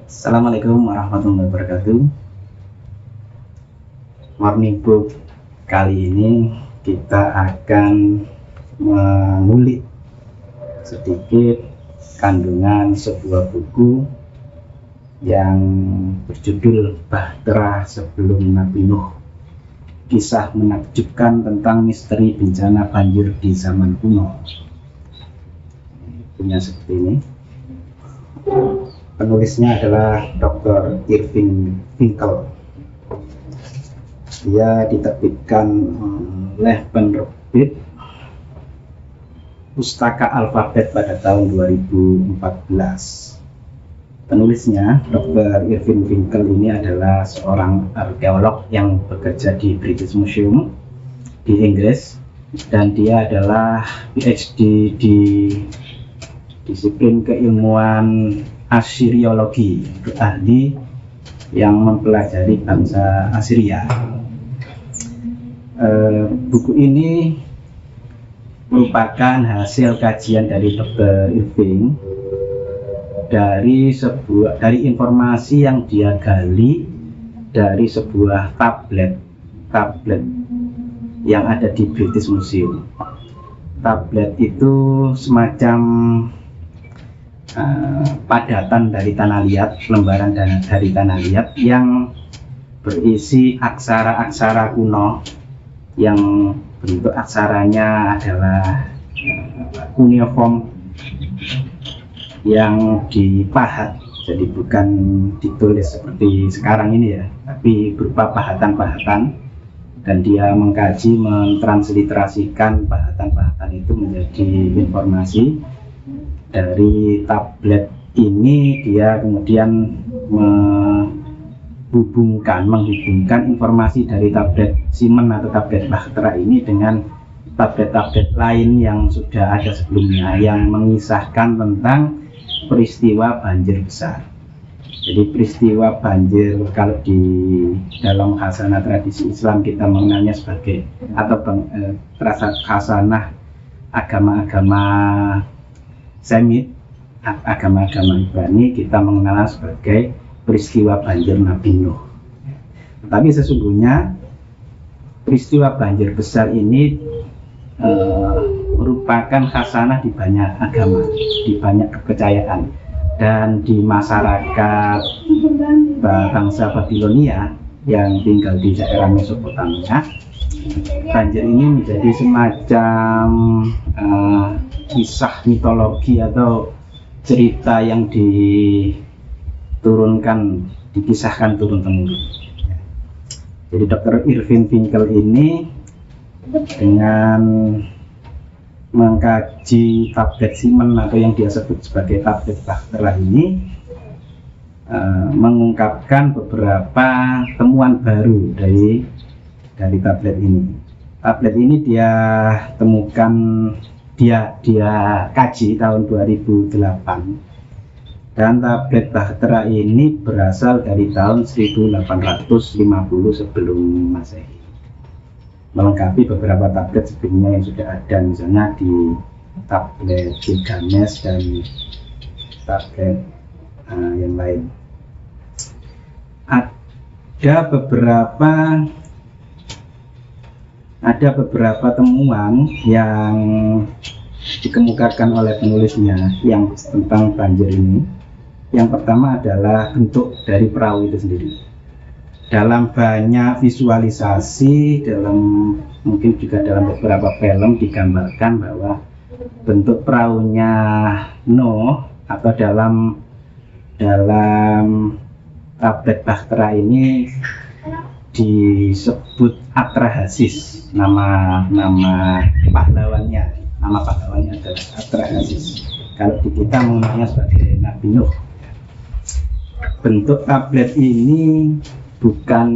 Assalamualaikum warahmatullahi wabarakatuh. Morning book kali ini kita akan mengulik sedikit kandungan sebuah buku yang berjudul Bahtera Sebelum Nabi Nuh, kisah menakjubkan tentang misteri bencana banjir di zaman kuno. Punya seperti ini. Penulisnya adalah Dr. Irving Finkel. Dia diterbitkan oleh penerbit Pustaka Alfabet pada tahun 2014. Penulisnya, Dr. Irving Finkel ini adalah seorang arkeolog yang bekerja di British Museum di Inggris, dan dia adalah PhD di disiplin keilmuan Assyriologi, untuk ahli yang mempelajari bangsa Assyria. Buku ini merupakan hasil kajian dari Dr. Irving dari informasi yang dia gali dari sebuah tablet yang ada di British Museum. Tablet itu semacam padatan dari tanah liat, lembaran dari tanah liat yang berisi aksara-aksara kuno yang bentuk aksaranya adalah cuneiform yang dipahat, jadi bukan ditulis seperti sekarang ini ya, tapi berupa pahatan-pahatan, dan dia mengkaji, mentransliterasikan pahatan-pahatan itu menjadi informasi. Dari tablet ini dia kemudian menghubungkan informasi dari tablet Simon atau tablet Bahtera ini dengan tablet-tablet lain yang sudah ada sebelumnya yang mengisahkan tentang peristiwa banjir besar. Jadi peristiwa banjir, kalau di dalam khasanah tradisi Islam kita mengenalnya sebagai, atau khasanah agama-agama Semit, agama-agama Ibrani, kita mengenal sebagai peristiwa banjir Nabi Nuh. Tapi sesungguhnya peristiwa banjir besar ini merupakan khasanah di banyak agama, di banyak kepercayaan, dan di masyarakat bangsa Babilonia yang tinggal di daerah Mesopotamia. Banjir ini menjadi semacam kisah mitologi atau cerita yang dikisahkan turun-temurun. Jadi Dr. Irving Finkel ini dengan mengkaji tablet Simon atau yang dia sebut sebagai tablet Bahtera ini mengungkapkan beberapa temuan baru dari tablet ini. Tablet ini dia temukan, dia kaji tahun 2008, dan tablet Bahtera ini berasal dari tahun 1850 sebelum Masehi, melengkapi beberapa tablet sebelumnya yang sudah ada, misalnya di tablet Gilgamesh dan tablet yang lain. Ada beberapa temuan yang dikemukakan oleh penulisnya yang tentang banjir ini. Yang pertama adalah bentuk dari perahu itu sendiri. Dalam banyak visualisasi, mungkin juga dalam beberapa film digambarkan bahwa bentuk perahunya Nuh, atau dalam tablet Bahtera ini disebut Atrahasis, nama pahlawannya adalah Atrahasis. Kalau di kita mengenalnya sebagai Nabi Nuh. Bentuk tablet ini bukan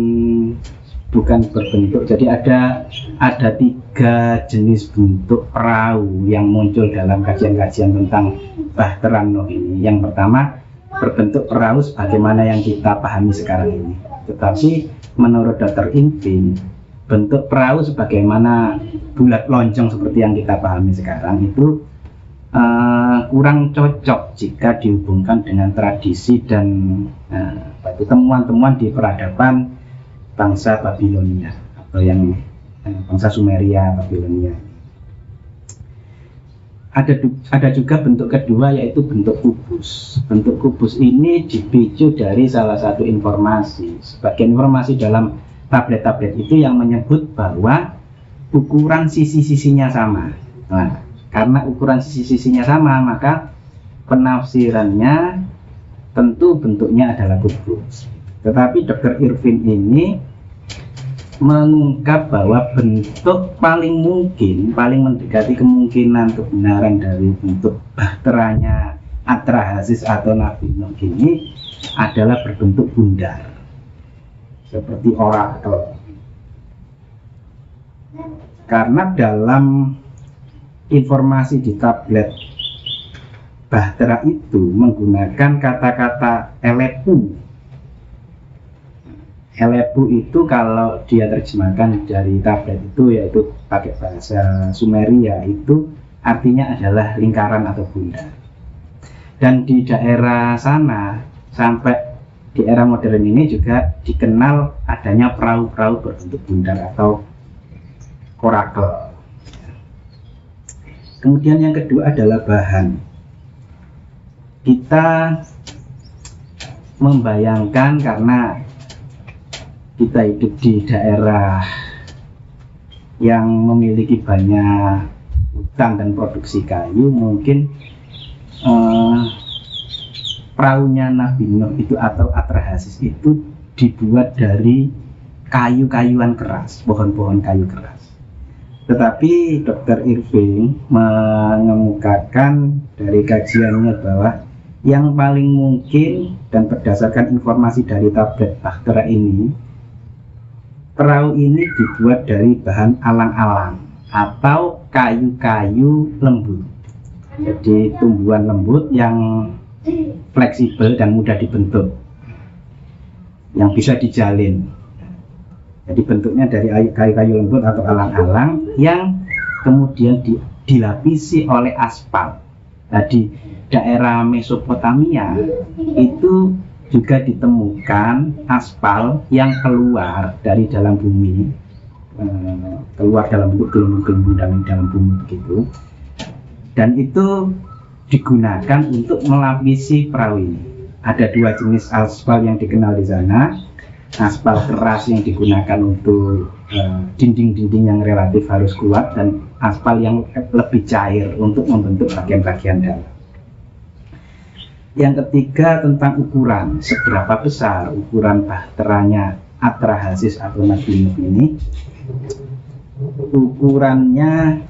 berbentuk, jadi ada 3 jenis bentuk perahu yang muncul dalam kajian-kajian tentang Bahtera Nuh ini. Yang pertama, berbentuk perahu sebagaimana yang kita pahami sekarang ini. Tetapi menurut Dr. Irving, bentuk perahu sebagaimana bulat lonjong seperti yang kita pahami sekarang itu kurang cocok jika dihubungkan dengan tradisi dan temuan-temuan di peradaban bangsa Babilonia atau yang bangsa Sumeria Babilonia. Ada juga bentuk kedua, yaitu bentuk kubus. Bentuk kubus ini dipicu dari salah satu informasi. Sebagian informasi dalam tablet-tablet itu yang menyebut bahwa ukuran sisi-sisinya sama. Nah, karena ukuran sisi-sisinya sama, maka penafsirannya tentu bentuknya adalah kubus. Tetapi Dr. Irving ini mengungkap bahwa bentuk paling mendekati kemungkinan kebenaran dari bentuk bahteranya Atrahasis atau Nabi Nuh ini adalah berbentuk bundar seperti orakel. Karena dalam informasi di tablet bahtera itu menggunakan kata-kata elepu. Elepu itu kalau dia terjemahkan dari tablet itu, yaitu pakai bahasa Sumeria, itu artinya adalah lingkaran atau bundar. Dan di daerah sana sampai di era modern ini juga dikenal adanya perahu-perahu berbentuk bundar atau orakel. Kemudian yang kedua adalah bahan. Kita membayangkan karena kita hidup di daerah yang memiliki banyak hutan dan produksi kayu, mungkin perahunya Nabi Nuh itu atau Atrahasis itu dibuat dari kayu-kayuan keras, pohon-pohon kayu keras. Tetapi Dr. Irving mengemukakan dari kajiannya bahwa yang paling mungkin dan berdasarkan informasi dari tablet bahtera ini, perahu ini dibuat dari bahan alang-alang atau kayu-kayu lembut. Jadi tumbuhan lembut yang fleksibel dan mudah dibentuk, yang bisa dijalin. Jadi bentuknya dari kayu-kayu lembut atau alang-alang yang kemudian dilapisi oleh aspal. Nah, di daerah Mesopotamia itu juga ditemukan aspal yang keluar dari dalam bumi, keluar dalam bentuk gelembung-gelembung dalam bumi begitu, dan itu digunakan untuk melapisi perahu ini. Ada dua jenis aspal yang dikenal di sana. Aspal keras yang digunakan untuk dinding-dinding yang relatif harus kuat, dan aspal yang lebih cair untuk membentuk bagian-bagian dalam. Yang ketiga tentang ukuran, seberapa besar ukuran bahteranya Atrahasis atau Nabi Nuh ini. Ukurannya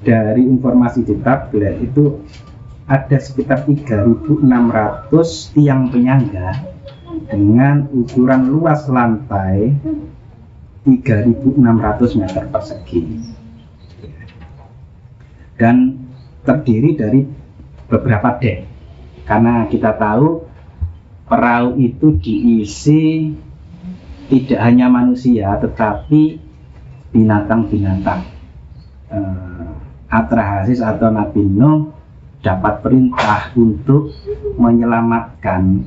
dari informasi di tablet itu ada sekitar 3.600 tiang penyangga dengan ukuran luas lantai 3.600 meter persegi dan terdiri dari beberapa dek. Karena kita tahu perahu itu diisi tidak hanya manusia tetapi binatang-binatang. Atrahasis atau Nabi Nuh dapat perintah untuk menyelamatkan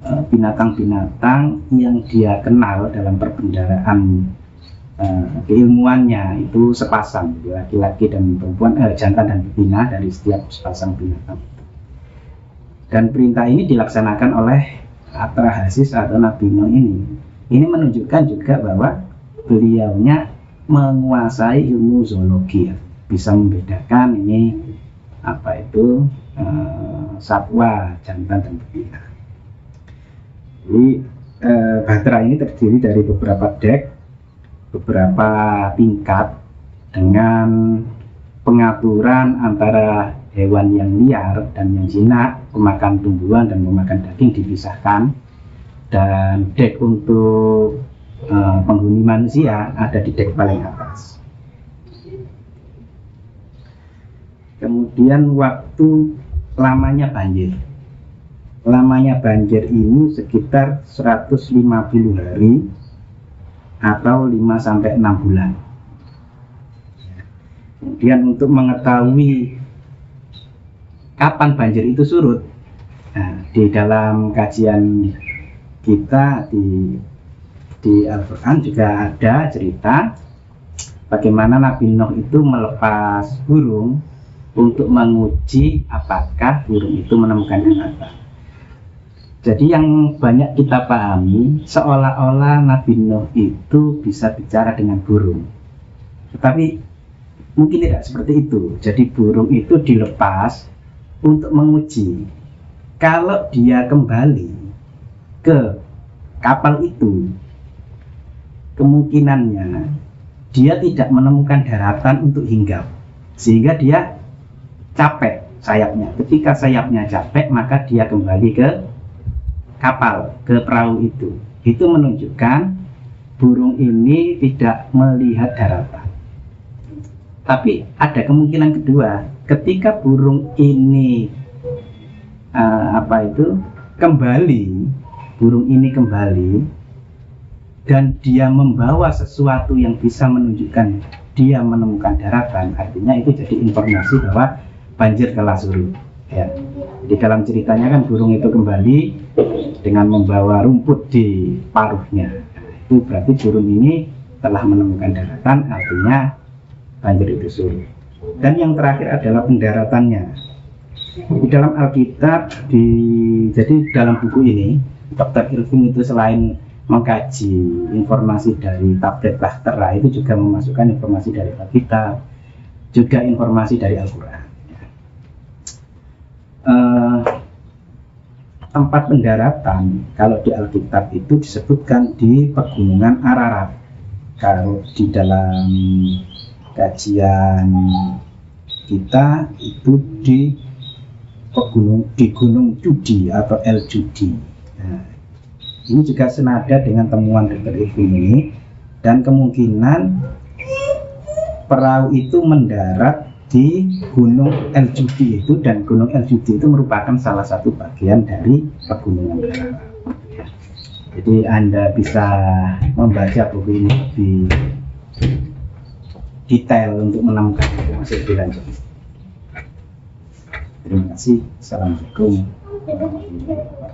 binatang-binatang yang dia kenal dalam perbendaharaan keilmuannya, itu sepasang, laki-laki dan perempuan, jantan dan betina dari setiap sepasang binatang. Dan perintah ini dilaksanakan oleh Atrahasis atau Nabi Nuh ini. Ini menunjukkan juga bahwa beliaunya menguasai ilmu zoologi, bisa membedakan ini apa itu satwa jantan dan betina. Jadi bahtera ini terdiri dari beberapa dek, beberapa tingkat dengan pengaturan antara hewan yang liar dan yang jinak, pemakan tumbuhan dan pemakan daging dipisahkan, dan dek untuk penghuni manusia ada di dek paling atas. Kemudian waktu lamanya banjir. Lamanya banjir ini sekitar 150 hari atau 5-6 bulan. Kemudian untuk mengetahui kapan banjir itu surut. Nah, di dalam kajian kita di Al-Quran juga ada cerita bagaimana Nabi Nuh itu melepas burung untuk menguji apakah burung itu menemukan daratan. Jadi yang banyak kita pahami seolah-olah Nabi Nuh itu bisa bicara dengan burung, tetapi mungkin tidak seperti itu. Jadi burung itu dilepas untuk menguji kalau dia kembali ke kapal itu, kemungkinannya dia tidak menemukan daratan untuk hinggap, sehingga dia capek sayapnya. Ketika sayapnya capek, maka dia kembali ke kapal, ke perahu itu. Itu menunjukkan burung ini tidak melihat daratan. Tapi ada kemungkinan kedua, ketika burung ini burung ini kembali dan dia membawa sesuatu yang bisa menunjukkan dia menemukan daratan, artinya itu jadi informasi bahwa banjir telah surut. Ya. Di dalam ceritanya kan burung itu kembali dengan membawa rumput di paruhnya. Itu berarti burung ini telah menemukan daratan, artinya banjir itu surut. Dan yang terakhir adalah pendaratannya. Di dalam Alkitab, jadi dalam buku ini, Dr. Irving itu selain mengkaji informasi dari tablet Bahtera, itu juga memasukkan informasi dari Alkitab, juga informasi dari Al-Quran. Tempat pendaratan kalau di Alkitab itu disebutkan di pegunungan Ararat. Kalau di dalam kajian kita itu di Gunung Judi atau El Judi. Nah, ini juga senada dengan temuan Dr. Irving ini, dan kemungkinan perahu itu mendarat di Gunung El Judi itu, dan Gunung El Judi itu merupakan salah satu bagian dari pegunungan Ararat. Jadi Anda bisa membaca buku ini lebih detail untuk menemukan informasi lebih lanjut. Terima kasih. Assalamualaikum warahmatullahi wabarakatuh.